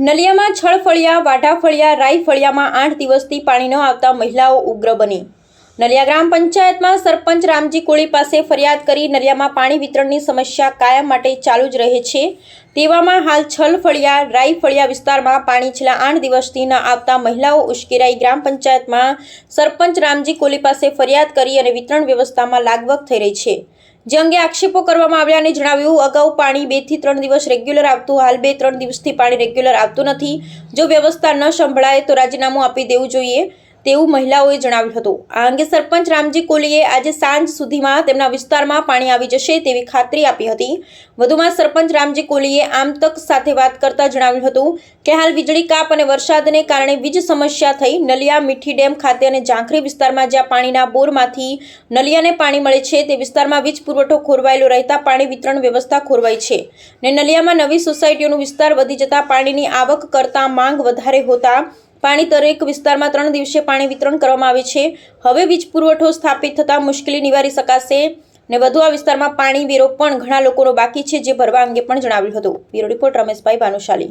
નલિયામાં છળફળિયા, વાઢાફળિયા, રાઈફળિયામાં 8 દિવસથી પાણી ન આવતા મહિલાઓ ઉગ્ર બની। નલિયા ગ્રામ પંચાયતમાં સરપંચ રામજી કોળી પાસે ફરિયાદ કરી નલિયામાં પાણી વિતરણની સમસ્યા કાયમ માટે ચાલુ જ રહે છે। તેવામાં હાલ છળફળિયા, રાઈફળિયા વિસ્તારમાં પાણી છેલ્લા 8 દિવસથી ન આવતા મહિલાઓ ઉશ્કેરાઈ ગ્રામ પંચાયતમાં સરપંચ રામજી કોળી પાસે ફરિયાદ કરી અને વિતરણ વ્યવસ્થામાં લાગવગ થઈ રહી છે। જે અંગે આક્ષેપો કરવામાં આવ્યા અને જણાવ્યું, અગાઉ પાણી 2 થી 3 દિવસ રેગ્યુલર આવતું, હાલ 2-3 દિવસથી પાણી રેગ્યુલર આવતું નથી। જો વ્યવસ્થા ન સંભળાય તો રાજીનામું આપી દેવું જોઈએ તેવું મહિલાઓએ જણાવ્યું હતું। આ અંગે સરપંચ રામજી કોલીએ આજે સાંજ સુધીમાં તેમના વિસ્તારમાં પાણી આવી જશે તેવી ખાતરી આપી હતી। વધુમાં સરપંચ રામજી કોલીએ આમતક સાથે વાત કરતા જણાવ્યું હતું કે હાલ વીજળી કાપ અને વરસાદને કારણે વીજ સમસ્યા થઈ। નલિયા મીઠી ડેમ ખાતે અને ઝાંખરી વિસ્તારમાં જ્યાં પાણીના બોરમાંથી નલિયાને પાણી મળે છે તે વિસ્તારમાં વીજ પુરવઠો ખોરવાયેલો રહેતા પાણી વિતરણ વ્યવસ્થા ખોરવાઈ છે ને નલિયામાં નવી સોસાયટીઓનો વિસ્તાર વધી જતા પાણીની આવક કરતા માંગ વધારે હોતા પાણી દરેક વિસ્તારમાં 3 દિવસે પાણી વિતરણ કરવામાં આવે છે। હવે વીજ પુરવઠો સ્થાપિત થતા મુશ્કેલી નિવારી શકાશે ને વધુ આ વિસ્તારમાં પાણી વેરો પણ ઘણા લોકોનો બાકી છે જે ભરવા અંગે પણ જણાવ્યું હતું। Bureau report Rameshbhai Bhanushali.